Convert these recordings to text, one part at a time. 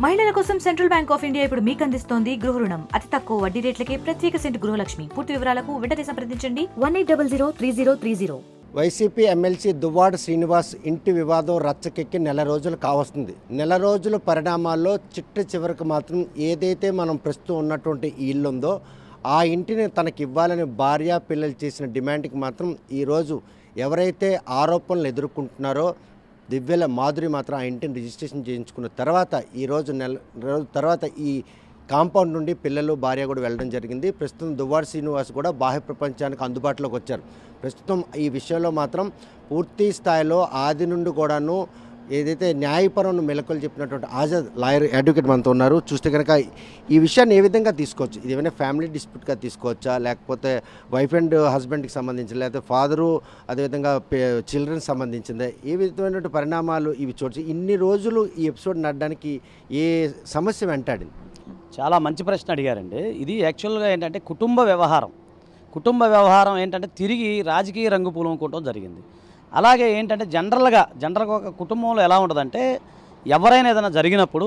మహిళల కోసం central bank of India ఇప్పుడు మీకు అందిస్తోంది గృహ రుణం. అతి తక్కువ వడ్డీ రేట్లకే ప్రత్యేక సెంటు గృహలక్ష్మి. పూర్తి వివరాలకు వెంటనే సంప్రదించండి 18003030. వైసీపీ ఎమ్మెల్సీ దువ్వాడ శ్రీనివాస్ ఇంటి వివాదం రచ్చకెక్కి నెల రోజులు కావస్తుంది. నెల రోజుల పరిణామాల్లో చివరికి మాత్రం ఏదైతే మనం ప్రస్తుతం ఉన్నటువంటి ఈ ఇల్లు ఉందో ఆ ఇంటిని తనకి ఇవ్వాలని భార్య పిల్లలు చేసిన డిమాండ్కి మాత్రం ఈరోజు ఎవరైతే ఆరోపణలు ఎదుర్కొంటున్నారో దివ్యల మాధురి మాత్రం ఆ ఇంటిని రిజిస్ట్రేషన్ చేయించుకున్న తర్వాత ఈరోజు నెల రోజు తర్వాత ఈ కాంపౌండ్ నుండి పిల్లలు భార్య కూడా వెళ్ళడం జరిగింది. ప్రస్తుతం దువ్వాడ శ్రీనివాస్ కూడా బాహ్య ప్రపంచానికి అందుబాటులోకి వచ్చారు. ప్రస్తుతం ఈ విషయంలో మాత్రం పూర్తి స్థాయిలో ఆది నుండి కూడాను ఏదైతే న్యాయపరమైన మెలకువలు చెప్పినటువంటి ఆజాద్ లాయర్ అడ్వకేట్ మనతో ఉన్నారు. చూస్తే కనుక ఈ విషయాన్ని ఏ విధంగా తీసుకోవచ్చు? ఇది ఏమైనా ఫ్యామిలీ డిస్ప్యూట్గా తీసుకోవచ్చా, లేకపోతే వైఫ్ అండ్ హస్బెండ్కి సంబంధించింది, లేకపోతే ఫాదరు అదేవిధంగా చిల్డ్రన్ సంబంధించింది? ఏ విధమైనటువంటి పరిణామాలు ఇవి చూడవచ్చు? ఇన్ని రోజులు ఈ ఎపిసోడ్ నడడానికి ఏ సమస్య వెంటాడింది? చాలా మంచి ప్రశ్న అడిగారండి. ఇది యాక్చువల్గా ఏంటంటే కుటుంబ వ్యవహారం ఏంటంటే తిరిగి రాజకీయ రంగు పూలనుకోవడం జరిగింది. అలాగే ఏంటంటే జనరల్గా ఒక కుటుంబంలో ఎలా ఉంటుందంటే ఎవరైనా ఏదైనా జరిగినప్పుడు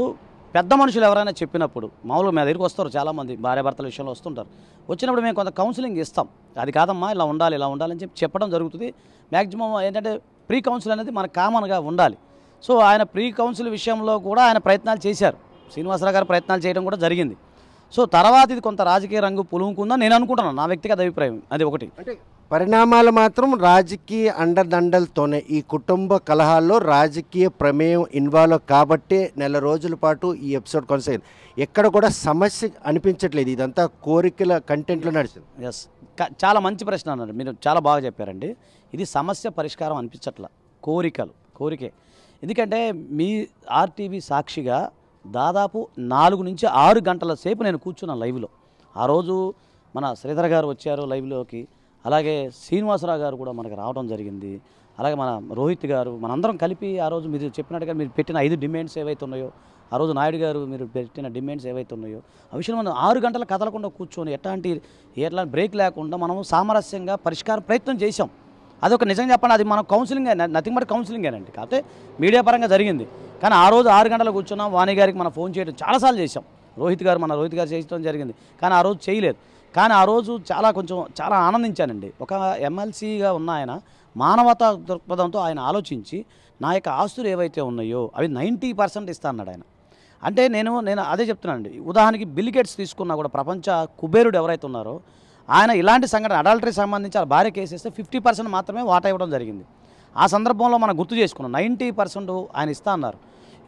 పెద్ద మనుషులు ఎవరైనా చెప్పినప్పుడు మామూలుగా మా దగ్గరికి వస్తారు చాలామంది భార్యాభర్తల విషయంలో వస్తుంటారు. వచ్చినప్పుడు మేము కొంత కౌన్సిలింగ్ ఇస్తాం. అది కాదమ్మా ఇలా ఉండాలి అని చెప్పడం జరుగుతుంది. మ్యాక్సిమం ఏంటంటే ప్రీ కౌన్సిల్ అనేది మనకు కామన్గా ఉండాలి. సో ఆయన ప్రీ కౌన్సిల్ విషయంలో కూడా ఆయన ప్రయత్నాలు చేశారు. శ్రీనివాసరావు గారు ప్రయత్నాలు చేయడం కూడా జరిగింది. సో తర్వాత ఇది కొంత రాజకీయ రంగు పులుముకుందని నేను అనుకుంటున్నాను. నా వ్యక్తిగత అభిప్రాయం అది ఒకటి. అంటే పరిణామాలు మాత్రం రాజకీయ అండదండలతోనే ఈ కుటుంబ కలహాల్లో రాజకీయ ప్రమేయం ఇన్వాల్వ్ కాబట్టి నెల రోజుల పాటు ఈ ఎపిసోడ్ కొనసాగింది. ఎక్కడ కూడా సమస్య అనిపించట్లేదు. ఇదంతా కోరికల కంటెంట్లో నడిచింది. ఎస్, చాలా మంచి ప్రశ్న అన్నారు మీరు. చాలా బాగా చెప్పారండి. ఇది సమస్య పరిష్కారం అనిపించట్ల, కోరికే. ఎందుకంటే మీ ఆర్టీవీ సాక్షిగా దాదాపు 4 నుంచి 6 గంటల సేపు నేను కూర్చున్నాను లైవ్లో. ఆ రోజు మన శ్రీధర్ గారు వచ్చారు లైవ్లోకి. అలాగే శ్రీనివాసరావు గారు కూడా మనకు రావడం జరిగింది. అలాగే మన రోహిత్ గారు మనందరం కలిపి ఆ రోజు మీరు చెప్పినట్టుగా మీరు పెట్టిన 5 డిమాండ్స్ ఏవైతే ఉన్నాయో, ఆ రోజు నాయుడు గారు మీరు పెట్టిన డిమాండ్స్ ఏవైతే ఉన్నాయో ఆ విషయంలో మనం 6 గంటలు కదలకుండా కూర్చొని ఎట్లాంటి బ్రేక్ లేకుండా మనం సామరస్యంగా పరిష్కార ప్రయత్నం చేశాం. అదొక నిజంగా చెప్పండి, అది మనం కౌన్సిలింగ్ నథింగ్ బట్ కౌన్సిలింగేనండి. కాకపోతే మీడియా పరంగా జరిగింది. కానీ ఆ రోజు 6 గంటలు కూర్చున్నాం. వాణి గారికి మనం ఫోన్ చేయడం చాలాసార్లు చేశాం. రోహిత్ గారు చేయడం జరిగింది. కానీ ఆ రోజు చేయలేదు. కానీ ఆ రోజు చాలా ఆనందించానండి. ఒక ఎమ్మెల్సీగా ఉన్న ఆయన మానవతా దృక్పథంతో ఆయన ఆలోచించి నా యొక్క ఆస్తులు ఏవైతే ఉన్నాయో అవి 90% ఇస్తా అన్నాడు ఆయన. అంటే నేను అదే చెప్తున్నానండి. ఉదాహరణకి బిల్ గేట్స్ తీసుకున్నా కూడా ప్రపంచ కుబేరుడు ఎవరైతే ఉన్నారో ఆయన ఇలాంటి సంఘటన అడల్టరీ సంబంధించి ఆ భార్య కేసు ఇస్తే 50% మాత్రమే వాటా ఇవ్వడం జరిగింది. ఆ సందర్భంలో మనం గుర్తు చేసుకున్నాం. 90% ఆయన ఇస్తా అన్నారు.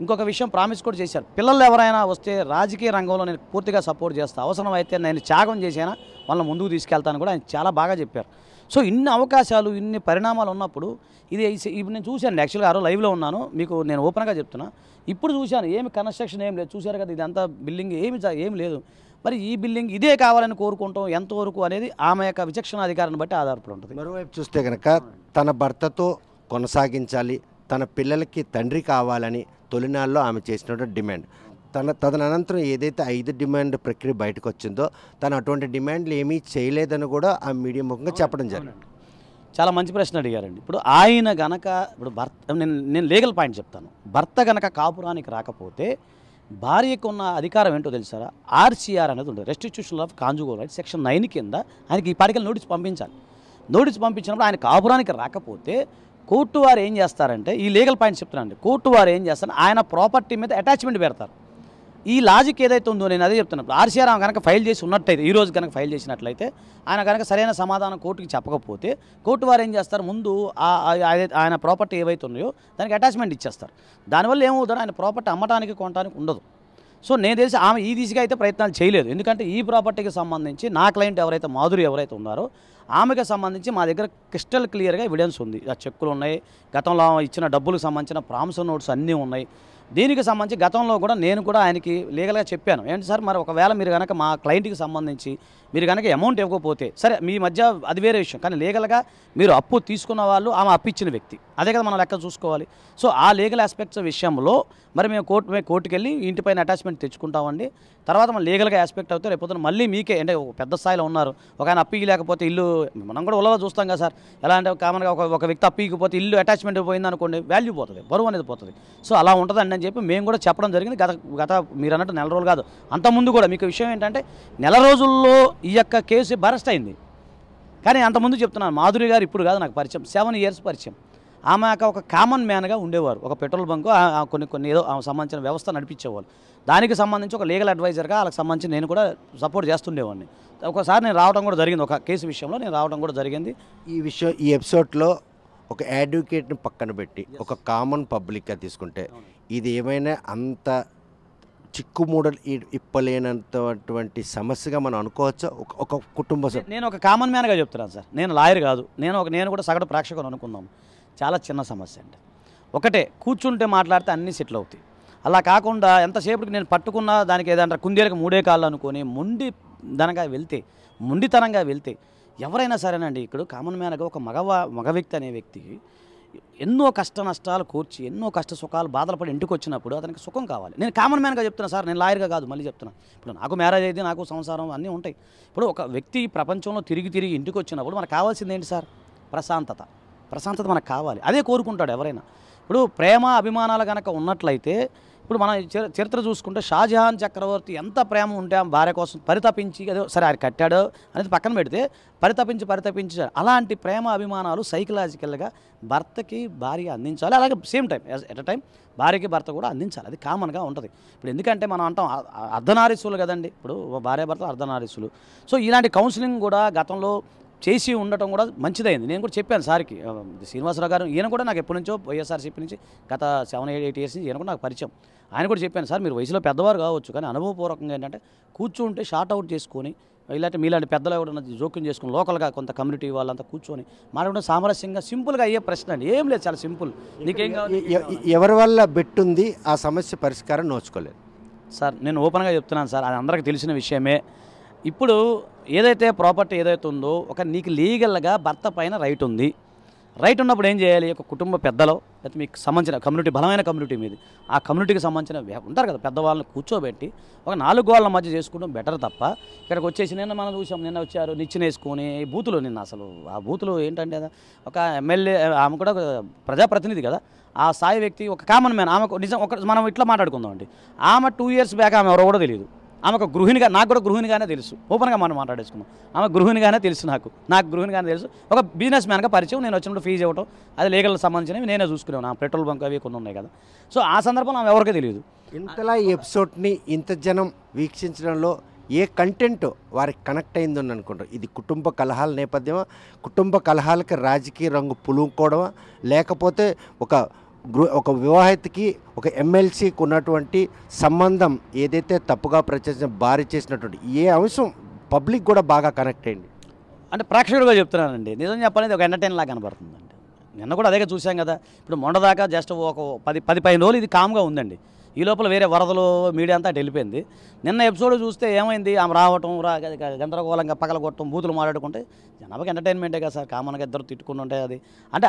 ఇంకొక విషయం ప్రామిస్ కూడా చేశారు. పిల్లలు ఎవరైనా వస్తే రాజకీయ రంగంలో నేను పూర్తిగా సపోర్ట్ చేస్తాను, అవసరమైతే నేను త్యాగం చేసినా వాళ్ళని ముందుకు తీసుకెళ్తాను కూడా ఆయన చాలా బాగా చెప్పారు. సో ఇన్ని అవకాశాలు ఇన్ని పరిణామాలు ఉన్నప్పుడు ఇప్పుడు నేను చూశాను. యాక్చువల్గా ఆ రోజు లైవ్లో ఉన్నాను. మీకు నేను ఓపెన్గా చెప్తున్నా. ఇప్పుడు చూశాను ఏమి కన్స్ట్రక్షన్ ఏం లేదు. చూశారు కదా ఇదంతా బిల్డింగ్ ఏమి లేదు. మరి ఈ బిల్డింగ్ ఇదే కావాలని కోరుకుంటాం ఎంతవరకు అనేది ఆమె యొక్క విచక్షణ అధికారాన్ని బట్టి ఆధారపడి ఉంటుంది. మరోవైపు చూస్తే కనుక తన భర్తతో కొనసాగించాలి, తన పిల్లలకి తండ్రి కావాలని తొలినాల్లో ఆమె చేసినటువంటి డిమాండ్. తదనంతరం ఏదైతే 5 డిమాండ్ ప్రక్రియ బయటకు వచ్చిందో తను అటువంటి డిమాండ్లు ఏమీ చేయలేదని కూడా ఆ మీడియా ముఖంగా చెప్పడం జరిగింది. చాలా మంచి ప్రశ్న అడిగారండి. ఇప్పుడు ఆయన గనక భర్త నేను లీగల్ పాయింట్ చెప్తాను. భర్త గనక కాపురానికి రాకపోతే భార్యకు ఉన్న అధికారం ఏంటో తెలుసారా? ఆర్సీఆర్ అనేది ఉంటుంది, restitution of conjugal right, section 9 కింద ఆయనకి ఈ పాటికల్ నోటీస్ పంపించాలి. నోటీస్ పంపించినప్పుడు ఆయన కాపురానికి రాకపోతే కోర్టు వారు ఏం చేస్తారంటే, ఈ లీగల్ పాయింట్ చెప్తున్నానండి, కోర్టు వారు ఏం చేస్తారంటే ఆయన ప్రాపర్టీ మీద అటాచ్మెంట్ పెడతారు. ఈ లాజిక్ ఏదైతే ఉందో నేను అదే చెప్తున్నాను. ఆర్సీఆర్ ఆమె కనుక ఫైల్ చేసి ఉన్నట్టయితే, ఈ రోజు కనుక ఫైల్ చేసినట్లయితే ఆయన కనుక సరైన సమాధానం కోర్టుకి చెప్పకపోతే కోర్టు వారు ఏం చేస్తారు, ముందు ఆయన ప్రాపర్టీ ఏవైతే ఉన్నాయో దానికి అటాచ్మెంట్ ఇచ్చేస్తారు. దానివల్ల ఏమవుతుందో ఆయన ప్రాపర్టీ అమ్మటానికి కొనడానికి ఉండదు. సో నేను తెలిసి ఆమె ఈ దిశగా అయితే ప్రయత్నాలు చేయలేదు. ఎందుకంటే ఈ ప్రాపర్టీకి సంబంధించి నా క్లయింట్ మాధురి ఎవరైతే ఉన్నారో ఆమెకు సంబంధించి మా దగ్గర క్రిస్టల్ క్లియర్గా ఎవిడెన్స్ ఉంది. ఆ చెక్కులు ఉన్నాయి, గతంలో ఇచ్చిన డబ్బులకు సంబంధించిన ప్రామిసరీ నోట్స్ అన్నీ ఉన్నాయి. దీనికి సంబంధించి గతంలో కూడా నేను కూడా ఆయనకి లీగల్గా చెప్పాను, ఏంటి సార్ మరి ఒకవేళ మీరు కనుక మా క్లయింట్కి సంబంధించి మీరు కనుక అమౌంట్ ఇవ్వకపోతే సరే మీ మధ్య అది వేరే విషయం, కానీ లీగల్గా మీరు అప్పు తీసుకున్న వాళ్ళు ఆమె అప్పు ఇచ్చిన వ్యక్తి, అదే కదా మనం లెక్క చూసుకోవాలి. సో ఆ లీగల్ ఆస్పెక్ట్స్ విషయంలో మరి మేము కోర్టుకి వెళ్ళి ఇంటిపైన అటాచ్మెంట్ తెచ్చుకుంటామండి. తర్వాత మనం లీగల్గా ఆస్పెక్ట్ అవుతే రేపు మళ్ళీ మీకే అంటే పెద్ద స్థాయిలో ఉన్నారు, ఒక ఆయన అప్పు లేకపోతే ఇల్లు మనం కూడా ఉల్లగా చూస్తాం కదా సార్. ఎలా అంటే కామన్గా ఒక వ్యక్తి అప్పు ఇకపోతే ఇల్లు అటాచ్మెంట్ పోయింది అనుకోండి, వాల్యూ పోతుంది, బరువు అనేది పోతుంది. సో అలా ఉంటుందండి అని చెప్పి మేము కూడా చెప్పడం జరిగింది. గత మీరు అన్నట్టు నెల రోజులు కాదు, అంతకుముందు కూడా. మీకు విషయం ఏంటంటే నెల రోజుల్లో ఈ యొక్క కేసు బరస్ట్ అయింది. కానీ అంతకుముందు చెప్తున్నాను, మాధురి గారు ఇప్పుడు కాదు నాకు పరిచయం, 7 years పరిచయం. ఆమె ఒక కామన్ మ్యాన్గా ఉండేవారు. ఒక పెట్రోల్ బంకు కొన్ని ఏదో సంబంధించిన వ్యవస్థ నడిపించేవాళ్ళు. దానికి సంబంధించి ఒక లీగల్ అడ్వైజర్గా వాళ్ళకి సంబంధించి నేను కూడా సపోర్ట్ చేస్తుండేవాడిని. ఒకసారి నేను రావడం కూడా జరిగింది, ఒక కేసు విషయంలో నేను రావడం కూడా జరిగింది. ఈ ఎపిసోడ్లో ఒక అడ్వకేట్ని పక్కన పెట్టి ఒక కామన్ పబ్లిక్గా తీసుకుంటే ఇది ఏమైనా అంత చిక్కుమూడలు ఇప్పలేనంతటువంటి సమస్యగా మనం అనుకోవచ్చా? ఒక కుటుంబ నేను ఒక కామన్ మ్యాన్గా చెప్తున్నాను సార్, నేను లాయర్ కాదు. నేను కూడా సగటు ప్రేక్షకుని అనుకుందాం. చాలా చిన్న సమస్య అండి. ఒకటే, కూర్చుంటే మాట్లాడితే అన్నీ సెటిల్ అవుతాయి. అలా కాకుండా ఎంతసేపటికి నేను పట్టుకున్న దానికి ఏదంటారు కుందేలకు 3 కాళ్ళు అనుకొని మొండితనంగా వెళ్తే ఎవరైనా సరేనండి. ఇక్కడ కామన్ మ్యాన్గా ఒక మగ వ్యక్తి అనే వ్యక్తి ఎన్నో కష్ట నష్టాలు కూర్చి ఎన్నో కష్ట సుఖాలు బాధలు పడి ఇంటికి వచ్చినప్పుడు అతనికి సుఖం కావాలి. నేను కామన్ మ్యాన్గా చెప్తున్నా సార్, నేను లాయర్గా కాదు. మళ్ళీ చెప్తున్నాను, ఇప్పుడు నాకు మ్యారేజ్ అయితే నాకు సంసారం అన్నీ ఉంటాయి. ఇప్పుడు ఒక వ్యక్తి ప్రపంచంలో తిరిగి ఇంటికి వచ్చినప్పుడు మనకు కావాల్సింది ఏంటి సార్? ప్రశాంతత మనకు కావాలి. అదే కోరుకుంటాడు ఎవరైనా. ఇప్పుడు ప్రేమ అభిమానాలు కనుక ఉన్నట్లయితే, ఇప్పుడు మనం చరిత్ర చూసుకుంటే షాజహాన్ చక్రవర్తి ఎంత ప్రేమ ఉంటే ఆ భార్య కోసం పరితపించి, అదే సరే ఆయన కట్టాడో అనేది పక్కన పెడితే పరితపించి అలాంటి ప్రేమ అభిమానాలు సైకలాజికల్గా భర్తకి భార్య అందించాలి. అలాగే same time at a time భార్యకి భర్త కూడా అందించాలి. అది కామన్గా ఉంటుంది. ఇప్పుడు ఎందుకంటే మనం అంటాం అర్ధనారీసులు కదండి, ఇప్పుడు భార్య భర్త అర్ధనారీసులు. సో ఇలాంటి కౌన్సిలింగ్ కూడా గతంలో చేసి ఉండటం కూడా మంచిదైంది. నేను కూడా చెప్పాను సార్కి, శ్రీనివాసరావు గారు, ఈయన కూడా నాకు ఎప్పటి నుంచో వైఎస్ఆర్సీపీ నుంచి గత 7-8 years నుంచి ఈయన కూడా నాకు పరిచయం. ఆయన కూడా చెప్పాను, సార్ మీరు వయసులో పెద్దవారు కావచ్చు కానీ అనుభవపూర్వకంగా ఏంటంటే కూర్చుంటే షార్ట్ అవుట్ చేసుకొని, ఇలాంటి మీలాంటి పెద్దలు ఎవరైనా జోక్యం చేసుకుని లోకల్గా కొంత కమ్యూనిటీ వాళ్ళంతా కూర్చొని మాట్లాడడం సామరస్యంగా సింపుల్గా అయ్యే ప్రశ్న అండి. ఏం లేదు, చాలా సింపుల్. నీకేం కావాలి? ఎవరి వల్ల బెట్టుంది ఆ సమస్య పరిష్కారం నోచుకోలేదు సార్. నేను ఓపెన్గా చెప్తున్నాను సార్, అది అందరికీ తెలిసిన విషయమే. ఇప్పుడు ఏదైతే ప్రాపర్టీ ఏదైతే ఉందో, నీకు లీగల్గా భర్త పైన రైట్ ఉంది. రైట్ ఉన్నప్పుడు ఏం చేయాలి? ఒక కుటుంబ పెద్దలో లేకపోతే మీకు సంబంధించిన కమ్యూనిటీ, బలమైన కమ్యూనిటీ మీది, ఆ కమ్యూనిటీకి సంబంధించిన ఉంటారు కదా పెద్దవాళ్ళని కూర్చోబెట్టి ఒక 4 గోళ్ల మధ్య చేసుకోవడం బెటర్ తప్ప ఇక్కడికి వచ్చేసి మనం చూసాం, నిన్న వచ్చారు నిచ్చెనేసుకొని బూతులు. నిన్న అసలు ఆ బూతులు ఏంటంటే, ఒక ఎమ్మెల్యే, ఆమె కూడా ఒక ప్రజాప్రతినిధి కదా, ఆ స్థాయి వ్యక్తి, ఒక కామన్ మ్యాన్. ఆమె నిజం మనం ఇట్లా మాట్లాడుకుందాం అండి. ఆమె 2 years బ్యాక్ ఆమె ఎవరో కూడా తెలియదు. ఆమె ఒక గృహిణిగా, నాకు కూడా గృహిణిగానే తెలుసు. ఓపెన్గా మనం మాట్లాడేసుకున్నాం. ఆమె గృహిణిగానే తెలుసు, నాకు గృహిణిగానే తెలుసు. ఒక బిజినెస్ మ్యాన్గా పరిచయం. నేను వచ్చినప్పుడు ఫీజు ఇవ్వటం, అది లీగల్ సంబంధించినవి నేనే చూసుకున్నాను. ఆ పెట్రోల్ బంక్ అవి కొన్ని ఉన్నాయి కదా. సో ఆ సందర్భంలో ఆమె ఎవరికీ తెలియదు. ఇంతలా ఈ ఎపిసోడ్ని ఇంత జనం వీక్షించడంలో ఏ కంటెంట్ వారికి కనెక్ట్ అయిందని అనుకుంటారు? ఇది కుటుంబ కలహాల నేపథ్యమా, కుటుంబ కలహాలకి రాజకీయ రంగు పులుకోవడమా, లేకపోతే ఒక వివాహితకి ఒక ఎమ్మెల్సీకి ఉన్నటువంటి సంబంధం ఏదైతే తప్పుగా ప్రచారం భారీ చేసినటువంటి ఏ అంశం పబ్లిక్ కూడా బాగా కనెక్ట్ అయింది? అంటే ప్రేక్షకుడిగా చెప్తున్నానండి, నిజం చెప్పాలని ఒక ఎంటర్టైన్ లాగా కనబడుతుందండి. నిన్న కూడా అదే చూసాం కదా. ఇప్పుడు మొండదాకా జస్ట్ ఒక 10-15 రోజులు ఇది కామ్గా ఉందండి. ఈ లోపల వేరే వరదలు మీడియా అంతా ఎళ్ళిపోయింది. నిన్న ఎపిసోడ్ చూస్తే ఏమైంది? ఆమె రావటం, గందరగోళంగా పగలగొట్టడం, బూతులు మాట్లాడుకుంటే జనాభాకి ఎంటర్టైన్మెంటే కదా సార్. కామన్గా ఇద్దరు తిట్టుకుని ఉంటే అది అంటే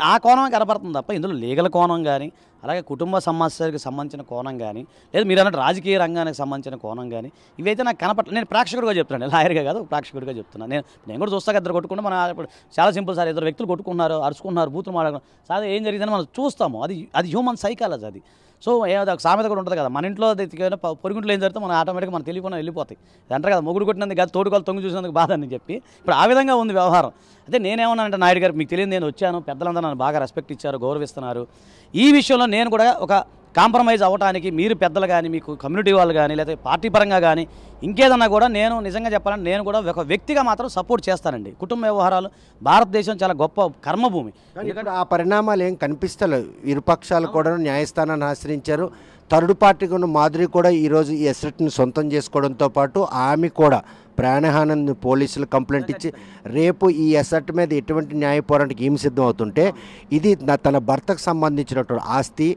ఆ కోణం కనపడుతుంది తప్ప ఇందులో లీగల్ కోణం కానీ, అలాగే కుటుంబ సమస్యలకు సంబంధించిన కోణం కానీ, లేదా మీరు అన్నట్టు రాజకీయ రంగానికి సంబంధించిన కోణం కానీ ఇవైతే నాకు కనపట్లేదు. నేను ప్రేక్షకుడిగా చెప్తున్నాను, లాయర్గా కాదు, ప్రేక్షకుడిగా చెప్తున్నాను. నేను కూడా చూస్తాక ఇద్దరు కొట్టుకుంటే మనం ఇప్పుడు చాలా సింపుల్ సార్. 2 వ్యక్తులు కొట్టుకున్నారు, అరుచుకున్నారు, బూతులు మాట్లాడుకున్నారు సార్, ఏం జరిగిందని మనం చూస్తాము. అది హ్యూమన్ సైకాలజీ అది. సో ఏదో ఒక సామెత కూడా ఉంటుంది కదా, మన ఇంట్లో పొరుగుంట్లో ఏం జరిగితే మనం ఆటోమేటిక్గా మనం తెలియకుండా వెళ్ళిపోతాయి. అంటారు కదా, మొగుడు కొట్టినందుకు కాదు తోడుకోలు తొంగి చూసినందుకు బాధ అని చెప్పి. ఇప్పుడు ఆ విధంగా ఉంది వ్యవహారం. అయితే నేనేమన్నానంటే, నాయుడు గారు మీకు తెలియదు, నేను వచ్చాను, పెద్దలందరూ నన్ను బాగా రెస్పెక్ట్ ఇచ్చారు, గౌరవిస్తున్నారు. ఈ విషయంలో నేను కూడా ఒక కాంప్రమైజ్ అవ్వడానికి మీరు పెద్దలు కానీ, మీకు కమ్యూనిటీ వాళ్ళు కానీ, లేకపోతే పార్టీ పరంగా కానీ ఇంకేదన్నా కూడా నేను నిజంగా చెప్పాలంటే నేను కూడా ఒక వ్యక్తిగా మాత్రం సపోర్ట్ చేస్తానండి. కుటుంబ వ్యవహారాలు భారతదేశం చాలా గొప్ప కర్మభూమి. ఎందుకంటే ఆ పరిణామాలు ఏం కనిపిస్తలేవు. ఇరుపక్షాలు కూడా న్యాయస్థానాన్ని ఆశ్రయించారు. థర్డ్ పార్టీకి ఉన్న మాధురి కూడా ఈరోజు ఈ అసెట్ని సొంతం చేసుకోవడంతో పాటు ఆమె కూడా ప్రాణహాని పోలీసులు కంప్లైంట్ ఇచ్చి రేపు ఈ అసెట్ మీద ఎటువంటి న్యాయ పోరాటానికి ఏమి సిద్ధం అవుతుంటే, ఇది తన భర్తకు సంబంధించినటువంటి ఆస్తి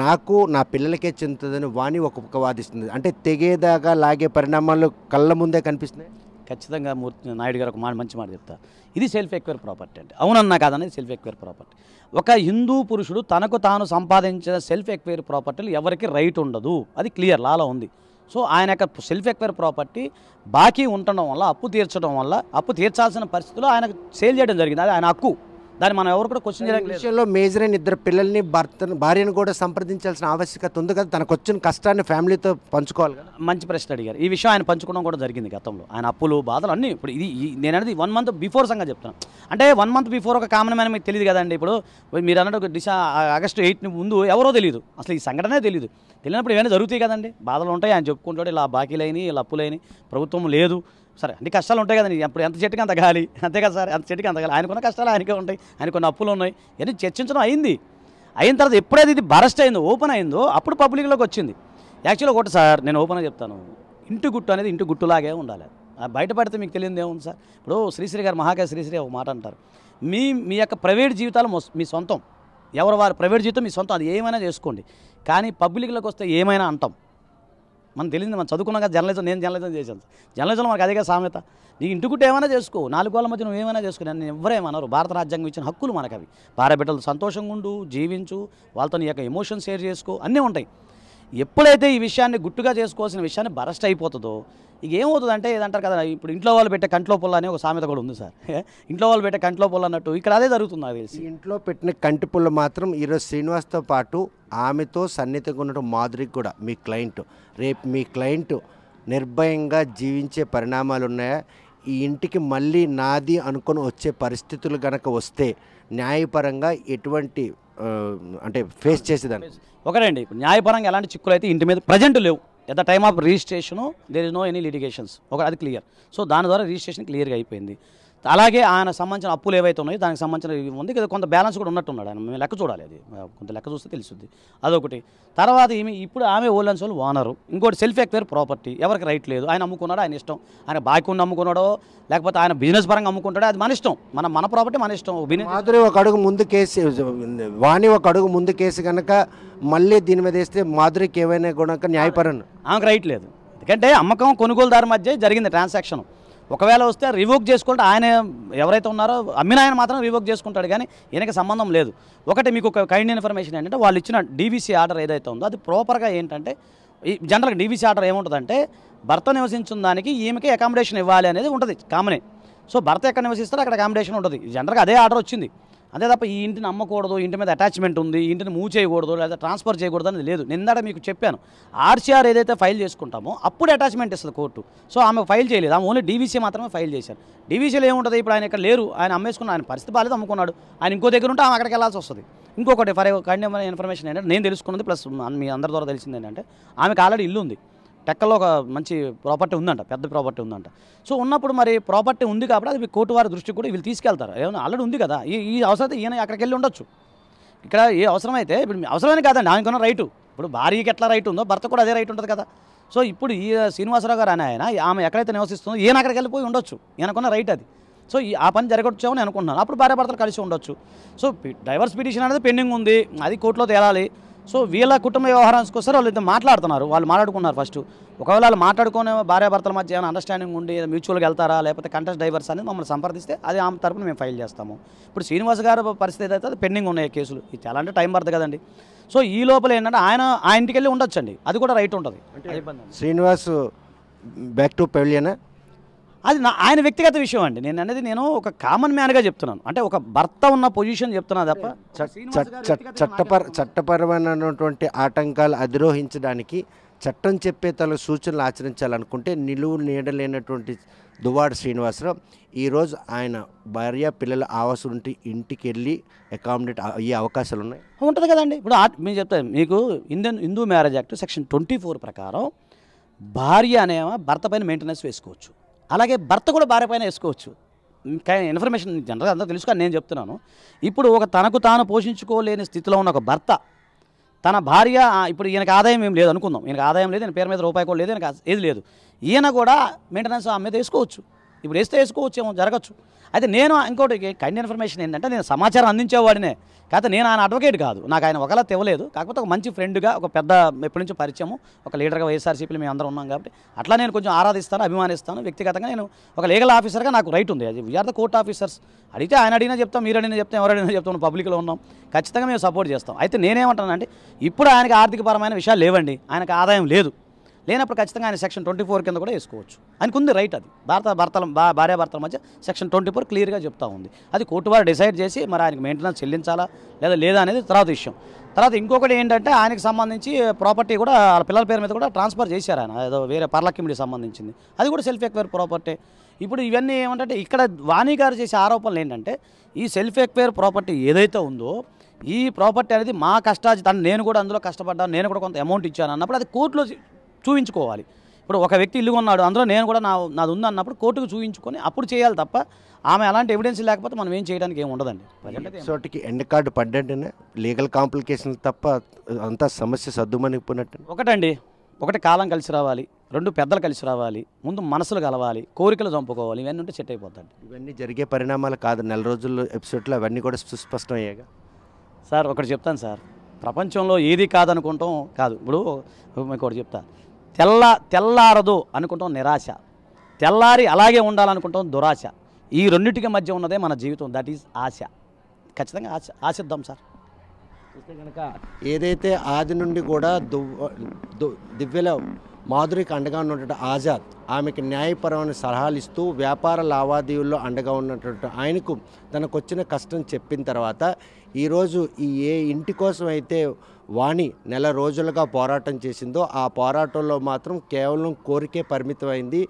నాకు నా పిల్లలకే చెందుతుందని వాణి ఒక వాదిస్తుంది. అంటే తెగేదాకా లాగే పరిణామాలు కళ్ళ ముందే కనిపిస్తున్నాయి. ఖచ్చితంగా నాయుడు గారు ఒక మంచి మాట చెప్తా, ఇది సెల్ఫ్ ఎక్వైర్ ప్రాపర్టీ అంటే. అవునన్నా కాదనేది సెల్ఫ్ ఎక్వైర్ ప్రాపర్టీ. ఒక హిందూ పురుషుడు తనకు తాను సంపాదించిన సెల్ఫ్ ఎక్వైర్ ప్రాపర్టీలు ఎవరికి రైట్ ఉండదు, అది క్లియర్ లాలో ఉంది. సో ఆయన యొక్క సెల్ఫ్ ఎక్వైర్ ప్రాపర్టీ బాకీ ఉండడం వల్ల, అప్పు తీర్చడం వల్ల, అప్పు తీర్చాల్సిన పరిస్థితుల్లో ఆయనకు సేల్ చేయడం జరిగింది. అది ఆయన హక్కు. దాన్ని మనం ఎవరు కూడా క్వశ్చన్ చేయడానికి లేదు. విషయంలో మేజర్ అయిన ఇద్దరు పిల్లల్ని భార్యను కూడా సంప్రదించాల్సిన ఆవశ్యకత ఉంది కదా, తనకు వచ్చిన కష్టాన్ని ఫ్యామిలీతో పంచుకోవాలి కదా. మంచి ప్రశ్న అడిగారు. ఈ విషయం ఆయన పంచుకోవడం కూడా జరిగింది గతంలో. ఆయన అప్పులు బాధలు అన్నీ ఇప్పుడు నేను అనేది 1 month బిఫోర్ సంగతి చెప్తాను. అంటే 1 month బిఫోర్ ఒక కామన్ మ్యాన్ మీకు తెలియదు కదండి. ఇప్పుడు మీరు అన్నట్టు ఆగస్టు 8 ముందు ఎవరో తెలియదు, అసలు ఈ సంఘటనే తెలియదు. తెలియనప్పుడు ఏమైనా జరుగుతాయి కదండి, బాధలు ఉంటాయి. ఆయన చెప్పుకుంటాడు ఇలా బాకీలైన ఇలా అప్పులైన ప్రభుత్వం లేదు, సరే అన్ని కష్టాలు ఉంటాయి కదండి. అప్పుడు ఎంత చెట్టుకి అంత గాలి, అంతే కదా సార్, అంత చెట్టుకి అంత గాలి. ఆయనకున్న కష్టాలు ఆయనకే ఉంటాయి, ఆయన కొన్ని అప్పులు ఉన్నాయి. ఇవన్నీ చర్చించడం అయింది. అయిన తర్వాత ఎప్పుడైతే ఇది బరస్ట్ అయిందో, ఓపెన్ అయిందో, అప్పుడు పబ్లిక్లోకి వచ్చింది. యాక్చువల్గా ఒకటి సార్, నేను ఓపెన్గా చెప్తాను, ఇంటి గుట్టు అనేది ఇంటి గుట్టులాగే ఉండాలి. బయట పడితే మీకు తెలియదు ఏముంది సార్. ఇప్పుడు శ్రీశ్రీ గారు, మహాకాయ శ్రీశ్రీ ఒక మాట అంటారు, మీ యొక్క ప్రైవేట్ జీవితాలు మీ సొంతం, వారి ప్రైవేట్ జీవితం మీ సొంతం, అది ఏమైనా చేసుకోండి, కానీ పబ్లిక్లోకి వస్తే ఏమైనా అంటాం. మనం తెలియదు, మనం చదువుకున్నాక జర్నలిజం, నేను జర్నలిజం చేశాను. జర్నలిజంలో మనకు అదేగా సామెత, నీకు ఇంటికుంటే ఏమైనా చేసుకో, 4 గోళ్ళ మధ్య నువ్వు ఏమైనా చేసుకో, నేను ఎవరేమన్నారు. భారత రాజ్యాంగం ఇచ్చిన హక్కులు మనకు అవి. భార్య బిడ్డలు సంతోషంగా ఉండు, జీవించు, వాళ్ళతో నీ యొక్క ఎమోషన్ షేర్ చేసుకో, అన్నీ ఉంటాయి. ఎప్పుడైతే ఈ విషయాన్ని గుట్టుగా చేసుకోవాల్సిన విషయాన్ని బరస్ట్ అయిపోతుందో, ఇక ఏమవుతుందంటే ఏదంటారు కదా, ఇప్పుడు ఇంట్లో వాళ్ళు పెట్టే కంట్లో పుల్ల అని ఒక సామెత కూడా ఉంది సార్. ఇంట్లో వాళ్ళు పెట్టే కంట్లో పుల్ల అన్నట్టు ఇక్కడ అదే జరుగుతుంది నాకు తెలిసి. ఇంట్లో పెట్టిన కంటి పుల్ల మాత్రం ఈరోజు శ్రీనివాస్తో పాటు ఆమెతో సన్నిహితంగా ఉన్న మాధురికి కూడా, మీ క్లయింట్, రేపు మీ క్లయింట్ నిర్భయంగా జీవించే పరిణామాలు ఉన్నాయా, ఈ ఇంటికి మళ్ళీ నాది అనుకొని వచ్చే పరిస్థితులు కనుక వస్తే న్యాయపరంగా ఎటువంటి అంటే ఫేస్ చేసేదాన్ని? ఒకటండి, ఇప్పుడు న్యాయపరంగా ఎలాంటి చిక్కులు అయితే ఇంటి మీద ప్రజెంట్ లేవు. At the time of registration there is no any litigations, అది క్లియర్. సో దాని ద్వారా రిజిస్ట్రేషన్ క్లియర్గా అయిపోయింది. అలాగే ఆయన సంబంధించిన అప్పులు ఏవైతే ఉన్నాయో దానికి సంబంధించిన ఉంది కదా, కొంత బ్యాలెన్స్ కూడా ఉన్నట్టున్నాడు ఆయన. మేము లెక్క చూడాలి, అది కొంత లెక్క చూస్తే తెలుస్తుంది. అదొకటి. తర్వాత ఇప్పుడు ఆమె ఓల్డెన్స్ వాళ్ళు ఓనరు. ఇంకోటి సెల్ఫ్ ఎక్వైర్ ప్రాపర్టీ, ఎవరికి రైట్ లేదు. ఆయన అమ్ముకున్నాడు, ఆయన ఇష్టం. ఆయన బాకీ ఉండి అమ్ముకున్నాడో లేకపోతే ఆయన బిజినెస్ పరంగా అమ్ముకుంటాడో అది మన ఇష్టం, మన ప్రాపర్టీ మన ఇష్టం. మాధురి ఒక అడుగు ముందు కేసు, వాణి ఒక అడుగు ముందు కేసు కనుక మళ్ళీ దీని మీద వేస్తే మాధురికి ఏమైనా కూడా న్యాయపరంగా ఆమెకు రైట్ లేదు. ఎందుకంటే అమ్మకం కొనుగోలుదారు మధ్య జరిగింది ట్రాన్సాక్షన్. ఒకవేళ వస్తే రివోక్ చేసుకుంటే ఆయన ఎవరైతే ఉన్నారో అమ్మిన ఆయన మాత్రం రివోక్ చేసుకుంటాడు, కానీ ఈయనకి సంబంధం లేదు. ఒకటి మీకు ఒక కైండ్ ఇన్ఫర్మేషన్ ఏంటంటే, వాళ్ళు ఇచ్చిన డీవీసీ ఆర్డర్ ఏదైతే ఉందో అది ప్రాపర్గా ఏంటంటే, ఈ జనరల్గా డీవీసీ ఆర్డర్ ఏముంటుందంటే, భర్త నివసించిన దానికి ఈమెకి అకామిడేషన్ ఇవ్వాలి అనేది ఉంటుంది, కామనే. సో భర్త ఎక్కడ నివసిస్తారో అక్కడ అకామిడేషన్ ఉంటుంది. జనరల్గా అదే ఆర్డర్ వచ్చింది. అంతే తప్ప ఈ ఇంటిని అమ్మకూడదు, ఇంటి మీద అటాచ్మెంట్ ఉంది, ఇంటిని మూవ్ చేయకూడదు లేదా ట్రాన్స్ఫర్ చేయకూడదు అనేది లేదు. నిందాడ మీకు చెప్పాను, ఆర్సీఆర్ ఏదైతే ఫైల్ చేసుకుంటామో అప్పుడు అటాచ్మెంట్ ఇస్తుంది కోర్టు. సో ఆమె ఫైల్ చేయలేదు, ఆమె ఓన్లీ డీవీసీ మాత్రమే ఫైల్ చేశారు. డీవీసీలో ఏముంటుంది, ఇప్పుడు ఆయన ఇక్కడ లేరు, ఆయన అమ్మేసుకున్న, ఆయన పరిస్థితి బాలేదు, అమ్ముకున్నాడు, ఆయన ఇంకో దగ్గర ఉంటే ఆమె అక్కడికి వెళ్ళాల్సి వస్తుంది. ఇంకొకటి ఫర్ కైండ్ ఇన్ఫర్మేషన్ ఏంటంటే, నేను తెలుసుకున్నది ప్లస్ మీ అందరి ద్వారా తెలిసింది ఏంటంటే, ఆమెకు ఆల్రెడీ ఇల్లు ఉంది, టెక్కల్లో ఒక మంచి ప్రాపర్టీ ఉందంట, పెద్ద ప్రాపర్టీ ఉందంట. సో ఉన్నప్పుడు మరి ప్రాపర్టీ ఉంది కాబట్టి అది కోర్టు వారి దృష్టికి కూడా వీళ్ళు తీసుకెళ్తారు. ఏమైనా ఆల్రెడీ ఉంది కదా, ఈ అవసరం ఈయన అక్కడికి వెళ్ళి ఉండొచ్చు. ఇక్కడ ఏ అవసరమైతే, ఇప్పుడు అవసరమే కాదండి ఆయనకున్న రైటు. ఇప్పుడు భార్యకి ఎట్లా రైట్ ఉందో భర్త కూడా అదే రైట్ ఉంటుంది కదా. సో ఇప్పుడు ఈ శ్రీనివాసరావు గారు అని ఆయన, ఆమె ఎక్కడైతే నివసిస్తుందో ఈయన అక్కడికి వెళ్ళిపోయి ఉండొచ్చు, ఈయనకున్న రైట్ అది. సో ఆ పని జరగొచ్చామని అనుకుంటున్నాను. అప్పుడు భార్యాభర్తలు కలిసి ఉండొచ్చు. సో డైవర్స్ పిటిషన్ అనేది పెండింగ్ ఉంది, అది కోర్టులో తేలాలి. సో వీళ్ళ కుటుంబ వ్యవహారానికి వస్తారు, వాళ్ళు ఇద్దరు మాట్లాడుతున్నారు, వాళ్ళు మాట్లాడుకున్నారు ఫస్ట్. ఒకవేళ వాళ్ళు మాట్లాడుకునే భార్యాభర్తల మధ్య ఏమైనా అండర్స్టాండింగ్ ఉండి మ్యూచువల్గా వెళ్తారా లేకపోతే కంటెస్ట్ డైవర్స్ అనేది మమ్మల్ని సంప్రదిస్తే అది ఆమె తరపున మేము ఫైల్ చేస్తాము. ఇప్పుడు శ్రీనివాస్ గారు పరిస్థితి అయితే అది పెండింగ్ ఉన్నాయి కేసులు, ఇది చాలా అంటే టైం పడుతుంది కదండి. సో ఈ లోపల ఏంటంటే ఆయన ఇంటికి వెళ్ళి ఉండొచ్చండి, అది కూడా రైట్ ఉంటుంది. శ్రీనివాస్ బ్యాక్ టు పెవిలియనా, అది ఆయన వ్యక్తిగత విషయం అండి. నేను అనేది నేను ఒక కామన్ మ్యాన్గా చెప్తున్నాను, అంటే ఒక భర్త ఉన్న పొజిషన్ చెప్తున్నా తప్ప చట్టపరమైనటువంటి ఆటంకాలు అధిరోహించడానికి చట్టం చెప్పే తల సూచనలు ఆచరించాలనుకుంటే నిలువు నీడలేనటువంటి దువ్వాడ శ్రీనివాసరావు ఈరోజు ఆయన భార్య పిల్లల ఆవాసం ఉంటే ఇంటికి వెళ్ళి అకామిడేట్ అయ్యే అవకాశాలు ఉన్నాయి, ఉంటుంది కదండి. ఇప్పుడు మేము చెప్తాను మీకు, హిందూ మ్యారేజ్ యాక్ట్ సెక్షన్ 24 ప్రకారం భార్య అనేమో భర్త పైన మెయింటెనెన్స్ వేసుకోవచ్చు, అలాగే భర్త కూడా భార్య పైన వేసుకోవచ్చు. ఇన్ఫర్మేషన్ జనరల్గా అంతా తెలుసుకొని నేను చెప్తున్నాను. ఇప్పుడు ఒక తనకు తాను పోషించుకోలేని స్థితిలో ఉన్న ఒక భర్త తన భార్య, ఇప్పుడు ఈయనకు ఆదాయం ఏం లేదు అనుకుందాం, ఈయనకు ఆదాయం లేదు, ఈయన పేరు మీద రూపాయి కూడా లేదు, ఈయనకు ఏది లేదు, ఈయన కూడా మెయింటెనెన్స్ ఆమె మీద వేసుకోవచ్చు. ఇప్పుడు వేసుకోవచ్చు ఏమో జరగచ్చు. అయితే నేను ఇంకోటి కైండ్ ఇన్ఫర్మేషన్ ఏంటంటే, నేను సమాచారం అందించేవాడినే, కాకపోతే నేను ఆయన అడ్వకేట్ కాదు, నాకు ఆయన ఒకలా తెవలేదు, కాకపోతే ఒక మంచి ఫ్రెండ్గా, ఒక పెద్ద ఎప్పటి నుంచో పరిచయము, ఒక లీడర్గా వైఎస్ఆర్సీపీలో మేము అందరం ఉన్నాం కాబట్టి అట్లా నేను కొంచెం ఆరాధిస్తాను, అభిమానిస్తాను. వ్యక్తిగతంగా నేను ఒక లీగల్ ఆఫీసర్గా నాకు రైట్ ఉంది, అది వీఆర్ ద కోర్ట్ ఆఫీసర్స్. అడిగితే ఆయన అడిగినా చెప్తాం, మీరు అడిగినా చెప్తాం, ఎవరు అడిగినా చెప్తాం, పబ్లిక్లో ఉన్నాం, ఖచ్చితంగా మేము సపోర్ట్ చేస్తాం. అయితే నేనేమంటానంటే, ఇప్పుడు ఆయనకి ఆర్థికపరమైన విషయాలు లేవండి, ఆయనకు ఆదాయం లేదు, లేనప్పుడు ఖచ్చితంగా ఆయన సెక్షన్ 24 కింద కూడా వేసుకోవచ్చు. ఆయనకు ఉంది రైట్, అది భార్యాభర్తల మధ్య సెక్షన్ 24 క్లియర్గా చెప్తా ఉంది. అది కోర్టు వారు డిసైడ్ చేసి మరి ఆయనకు మెయింటెనెన్స్ చెల్లించాలా లేదా అనేది తర్వాత విషయం. తర్వాత ఇంకొకటి ఏంటంటే ఆయనకు సంబంధించి ప్రాపర్టీ కూడా వాళ్ళ పిల్లల పేరు మీద కూడా ట్రాన్స్ఫర్ చేశారు ఆయన, ఏదో వేరే పర్లకిమిడికి సంబంధించింది, అది కూడా సెల్ఫ్ ఎక్వైర్ ప్రాపర్టీ. ఇప్పుడు ఇవన్నీ ఏమంటే ఇక్కడ వాణి గారు చేసే ఆరోపణలు ఏంటంటే ఈ సెల్ఫ్ ఎక్వైర్ ప్రాపర్టీ ఏదైతే ఉందో ఈ ప్రాపర్టీ అనేది మా కష్టార్జితం, నేను కూడా అందులో కష్టపడ్డాను, నేను కూడా కొంత అమౌంట్ ఇచ్చాను అన్నప్పుడు అది కోర్టులో చూపించుకోవాలి. ఇప్పుడు ఒక వ్యక్తి ఇల్లు కొన్నాడు, అందులో నేను కూడా నాది ఉంది అన్నప్పుడు కోర్టుకు చూపించుకొని అప్పుడు చేయాలి తప్ప ఆమె అలాంటి ఎవిడెన్స్ లేకపోతే మనం ఏం చేయడానికి ఏమి ఉండదండి. ఎపిసోడ్కి ఎండ్ కార్డు పడ్డంటేనే లీగల్ కాంప్లికేషన్ తప్ప అంతా సమస్య సర్దుమనిపోయినట్టు. ఒకటి కాలం కలిసి రావాలి, 2 పెద్దలు కలిసి రావాలి, ముందు మనసులు కలవాలి, కోరికలు చంపుకోవాలి, ఇవన్నీ ఉంటే సెట్ అయిపోతుంది. ఇవన్నీ జరిగే పరిణామాలు కాదు, నెల రోజుల్లో ఎపిసోడ్లో అవన్నీ కూడా సుస్పష్టం అయ్యాగా. సార్ ఒకటి చెప్తాను సార్, ప్రపంచంలో ఏది కాదనుకుంటాం కాదు. ఇప్పుడు మీకు ఒకటి చెప్తా, తెల్లారదు అనుకుంటాం నిరాశ, తెల్లారి అలాగే ఉండాలనుకుంటాం దురాశ. ఈ రెండింటికి మధ్య ఉన్నదే మన జీవితం, దట్ ఈజ్ ఆశ. ఖచ్చితంగా ఆశిద్దాం సార్. చూస్తే కనుక ఏదైతే ఆది నుండి కూడా దివ్యల మాధురికి అండగా ఉన్నటువంటి ఆజాద్ ఆమెకి న్యాయపరమైన సలహాలు ఇస్తూ వ్యాపార లావాదేవీల్లో అండగా ఉన్నటువంటి ఆయనకు తనకు వచ్చిన కష్టం చెప్పిన తర్వాత ఈరోజు ఏ ఇంటి కోసం అయితే వాణి నెల రోజులుగా పోరాటం చేసిందో ఆ పోరాటంలో మాత్రం కేవలం కోరికే పరిమితమైంది,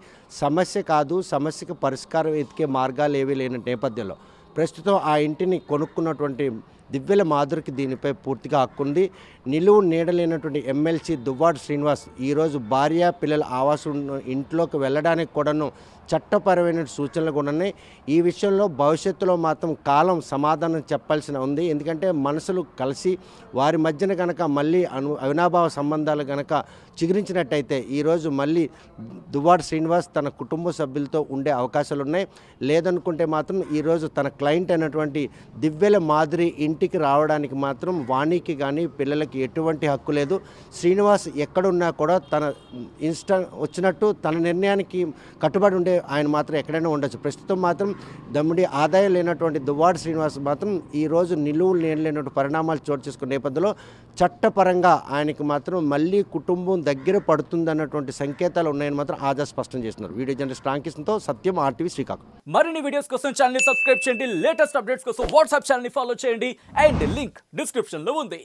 సమస్య కాదు, సమస్యకు పరిష్కారం వెతికే మార్గాలు ఏవీ లేని నేపథ్యంలో ప్రస్తుతం ఆ ఇంటిని కొనుక్కున్నటువంటి దివ్యల మాధురికి దీనిపై పూర్తిగా హక్కుంది. నిలువు నీడలేనటువంటి ఎమ్మెల్సీ దువ్వాడ శ్రీనివాస్ ఈరోజు భార్య పిల్లల ఆవాసం ఇంట్లోకి వెళ్ళడానికి కూడాను చట్టపరమైన సూచనలు కూడా ఉన్నాయి. ఈ విషయంలో భవిష్యత్తులో మాత్రం కాలం సమాధానం చెప్పాల్సిన ఉంది. ఎందుకంటే మనసులు కలిసి వారి మధ్యన కనుక మళ్ళీ అవినాభావ సంబంధాలు కనుక చిగురించినట్టయితే ఈరోజు మళ్ళీ దువ్వాడ శ్రీనివాస్ తన కుటుంబ సభ్యులతో ఉండే అవకాశాలు ఉన్నాయి. లేదనుకుంటే మాత్రం ఈరోజు తన క్లయింట్ అయినటువంటి దివ్యల మాధురి ఇంటికి రావడానికి మాత్రం వాణికి కానీ పిల్లలకి ఎటువంటి హక్కు లేదు. శ్రీనివాస్ ఎక్కడున్నా కూడా తన వచ్చినట్టు తన నిర్ణయానికి కట్టుబడి ఉండే ఆయన మాత్రం ఎక్కడైనా ఉండొచ్చు. ప్రస్తుతం మాత్రం దమ్ముడి ఆదాయం లేనటువంటి దువ్వాడ శ్రీనివాస్ మాత్రం ఈరోజు నిలువు లేనటువంటి పరిణామాలు చోటు చేసుకునే నేపథ్యంలో చట్టపరంగా ఆయనకి మాత్రం మళ్ళీ కుటుంబం దగ్గర పడుతుందన్నటువంటి సంకేతాలు ఉన్నాయని మాత్రం ఆజాద్ స్పష్టం చేస్తున్నారు. వీడియో జర్నలిస్ట్ రాంకిషన్తో సత్యం, RTV శ్రీకాకుళం. మరిన్ని వీడియోస్ కోసం ఛానల్ ని సబ్స్క్రైబ్ చేయండి, లేటెస్ట్ అప్డేట్స్ కోసం వాట్సాప్ ఛానల్ ని ఫాలో చేయండి అండ్ లింక్ డిస్క్రిప్షన్ లో ఉంది.